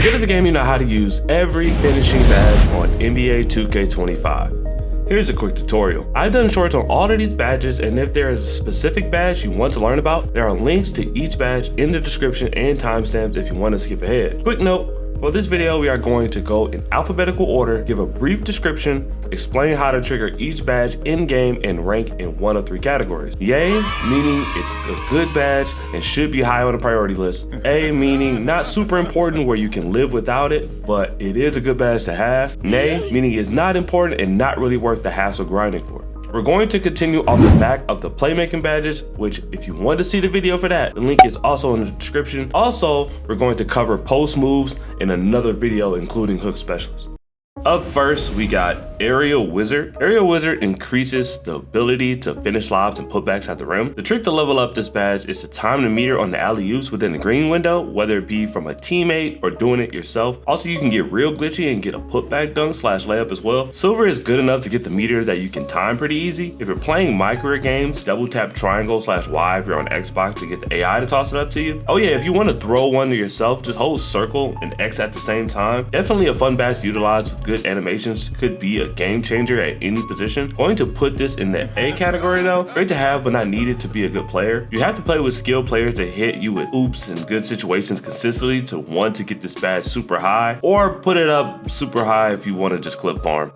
good at the game, you know how to use every finishing badge on NBA 2K25. Here's a quick tutorial. I've done shorts on all of these badges, and if there is a specific badge you want to learn about, there are links to each badge in the description and timestamps if you want to skip ahead. Quick note, for this video we are going to go in alphabetical order, give a brief description, explain how to trigger each badge in-game, and rank in one of three categories. Yay, meaning it's a good badge and should be high on the priority list. A, meaning not super important where you can live without it, but it is a good badge to have. Nay, meaning it's not important and not really worth the hassle grinding for. We're going to continue off the back of the playmaking badges, which if you want to see the video for that, the link is also in the description. Also, we're going to cover post moves in another video, including hook specialists. Up first, we got Aerial Wizard. Aerial Wizard increases the ability to finish lobs and putbacks at the rim. The trick to level up this badge is to time the meter on the alley-oops within the green window, whether it be from a teammate or doing it yourself. Also, you can get real glitchy and get a putback dunk / layup as well. Silver is good enough to get the meter that you can time pretty easy. If you're playing micro games, double tap triangle / Y if you're on Xbox to get the AI to toss it up to you. Oh yeah, if you want to throw one to yourself, just hold circle and X at the same time. Definitely a fun badge to utilize with good animations, could be a game changer at any position. Going to put this in the A category though. Great to have, but not needed to be a good player. You have to play with skilled players that hit you with oops and good situations consistently to want to get this badge super high, or put it up super high if you want to just clip farm.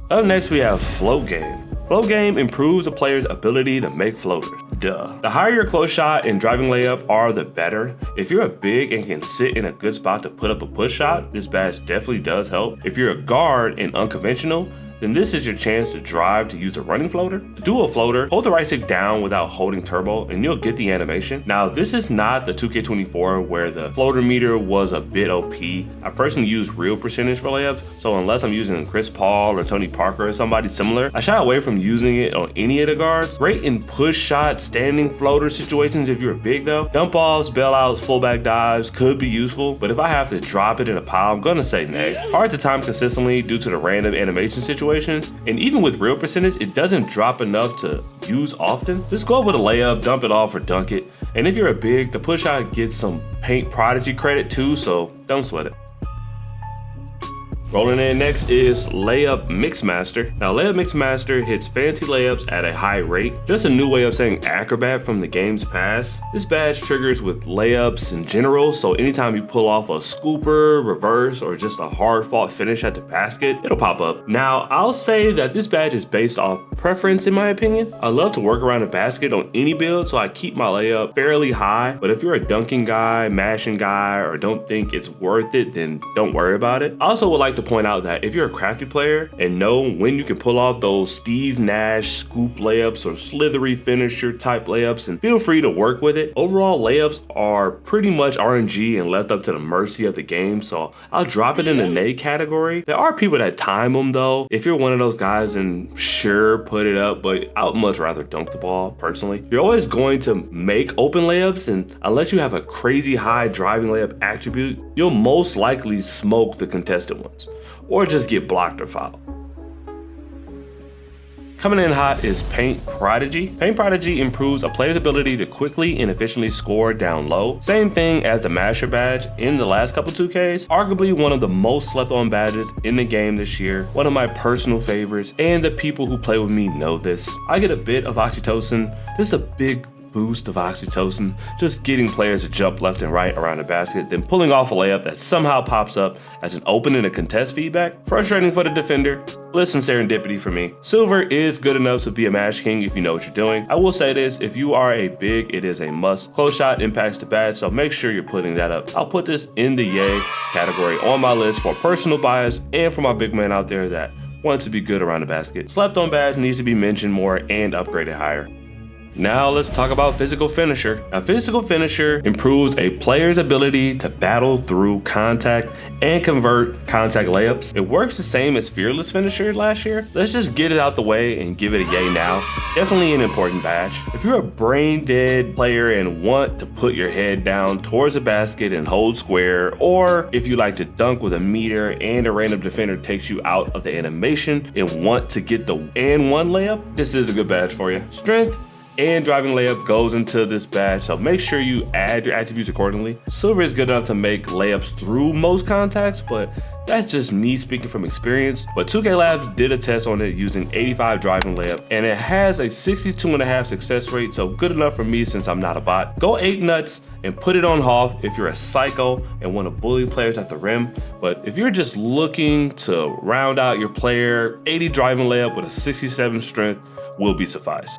Up next we have Float Game. Float Game improves a player's ability to make floaters. Duh. The higher your close shot and driving layup are, the better. If you're a big and can sit in a good spot to put up a push shot, this badge definitely does help. If you're a guard and unconventional, then this is your chance to drive to use a running floater. To do a floater, hold the right stick down without holding turbo and you'll get the animation. Now, this is not the 2K24 where the floater meter was a bit OP. I personally use real percentage for layups, so unless I'm using Chris Paul or Tony Parker or somebody similar, I shy away from using it on any of the guards. Great in push shot, standing floater situations if you're big though. Dump offs, bailouts, fullback dives could be useful, but if I have to drop it in a pile, I'm gonna say nay. Hard to time consistently due to the random animation situation. And even with real percentage, it doesn't drop enough to use often. Just go up with a layup, dump it off, or dunk it. And if you're a big, the push out gets some paint Prodigy credit too, so don't sweat it. Rolling in next is Layup Mixmaster. Now, Layup Mixmaster hits fancy layups at a high rate. Just a new way of saying acrobat from the game's past. This badge triggers with layups in general, so anytime you pull off a scooper, reverse, or just a hard fought finish at the basket, it'll pop up. Now, I'll say that this badge is based off preference in my opinion. I love to work around the basket on any build, so I keep my layup fairly high, but if you're a dunking guy, mashing guy, or don't think it's worth it, then don't worry about it. I also would like to point out that if you're a crafty player and know when you can pull off those Steve Nash scoop layups or slithery finisher type layups, and feel free to work with it. Overall, layups are pretty much RNG and left up to the mercy of the game, so I'll drop it in the nay category. There are people that time them though. If you're one of those guys, then sure, put it up, but I would much rather dunk the ball personally. You're always going to make open layups, and unless you have a crazy high driving layup attribute, you'll most likely smoke the contested ones, or just get blocked or fouled. Coming in hot is Paint Prodigy. Paint Prodigy improves a player's ability to quickly and efficiently score down low. Same thing as the Masher badge in the last couple 2Ks. Arguably one of the most slept on badges in the game this year. One of my personal favorites, and the people who play with me know this. I get a bit of oxytocin, just a big boost of oxytocin, just getting players to jump left and right around the basket, then pulling off a layup that somehow pops up as an open in a contest feedback. Frustrating for the defender, bliss and serendipity for me. Silver is good enough to be a match king if you know what you're doing. I will say this, if you are a big, it is a must. Close shot impacts the badge, so make sure you're putting that up. I'll put this in the yay category on my list for personal bias and for my big man out there that wants to be good around the basket. Slept on badge needs to be mentioned more and upgraded higher. Now let's talk about Physical Finisher. Now, Physical Finisher improves a player's ability to battle through contact and convert contact layups. It works the same as Fearless Finisher last year. Let's just get it out the way and give it a yay now. Definitely an important badge. If you're a brain dead player and want to put your head down towards the basket and hold square, or if you like to dunk with a meter and a random defender takes you out of the animation and want to get the and one layup, this is a good badge for you. Strength and driving layup goes into this badge, so make sure you add your attributes accordingly. Silver is good enough to make layups through most contacts, but that's just me speaking from experience. But 2K Labs did a test on it using 85 driving layup, and it has a 62.5% success rate, so good enough for me since I'm not a bot. Go 8 nuts and put it on half if you're a psycho and want to bully players at the rim. But if you're just looking to round out your player, 80 driving layup with a 67 strength will be suffice.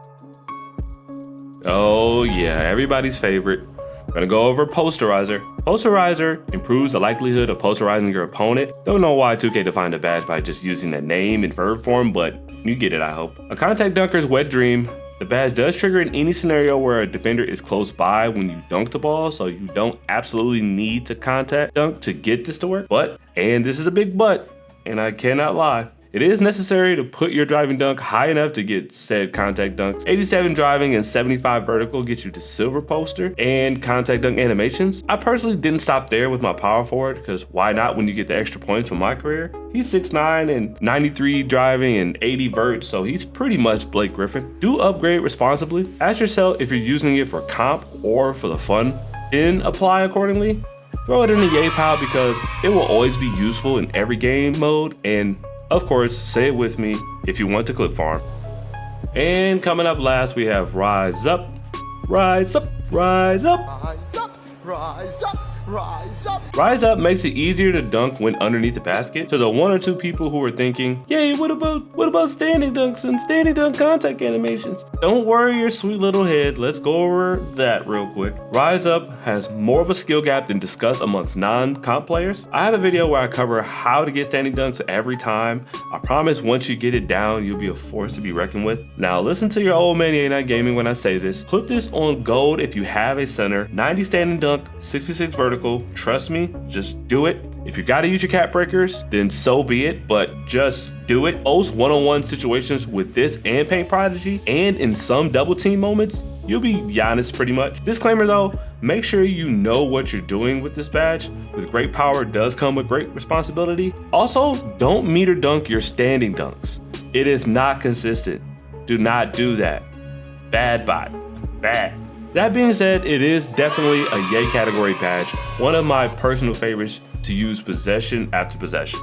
Oh yeah, everybody's favorite. Gonna go over Posterizer. Posterizer improves the likelihood of posterizing your opponent. Don't know why 2K defined a badge by just using the name in verb form, but you get it, I hope. A contact dunker's wet dream. The badge does trigger in any scenario where a defender is close by when you dunk the ball, so you don't absolutely need to contact dunk to get this to work. But, and this is a big but, and I cannot lie, it is necessary to put your driving dunk high enough to get said contact dunks. 87 driving and 75 vertical gets you to silver poster and contact dunk animations. I personally didn't stop there with my power forward, because why not when you get the extra points from my career? He's 6'9" and 93 driving and 80 vert, so he's pretty much Blake Griffin. Do upgrade responsibly. Ask yourself if you're using it for comp or for the fun, then apply accordingly. Throw it in the yay pile because it will always be useful in every game mode, and of course, say it with me if you want to clip farm. And coming up last, we have Rise Up, Rise Up, Rise Up. Rise up, rise up, rise up. Rise Up makes it easier to dunk when underneath the basket. To the 1 or 2 people who are thinking, yay, what about standing dunks and standing dunk contact animations? Don't worry your sweet little head, let's go over that real quick. Rise Up has more of a skill gap than discussed amongst non-comp players. I have a video where I cover how to get standing dunks every time. I promise once you get it down, you'll be a force to be reckoned with. Now listen to your old man YEYNotGaming when I say this. Put this on gold if you have a center, 90 standing dunk, 66 vertical. Trust me, just do it. If you gotta use your cap breakers, then so be it, but just do it. Most one-on-one situations with this and Paint Prodigy, and in some double team moments, you'll be Giannis pretty much. Disclaimer though, make sure you know what you're doing with this badge. With great power does come with great responsibility. Also, don't meter dunk your standing dunks. It is not consistent. Do not do that. Bad bot, bad. That being said, it is definitely a yay category badge, one of my personal favorites to use possession after possession.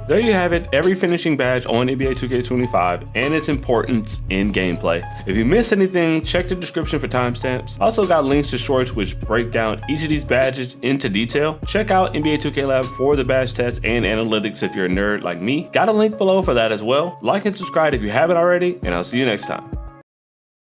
There you have it, every finishing badge on NBA 2K25 and its importance in gameplay. If you missed anything, check the description for timestamps. Also got links to shorts which break down each of these badges into detail. Check out NBA 2K Lab for the badge test and analytics if you're a nerd like me. Got a link below for that as well. Like and subscribe if you haven't already, and I'll see you next time.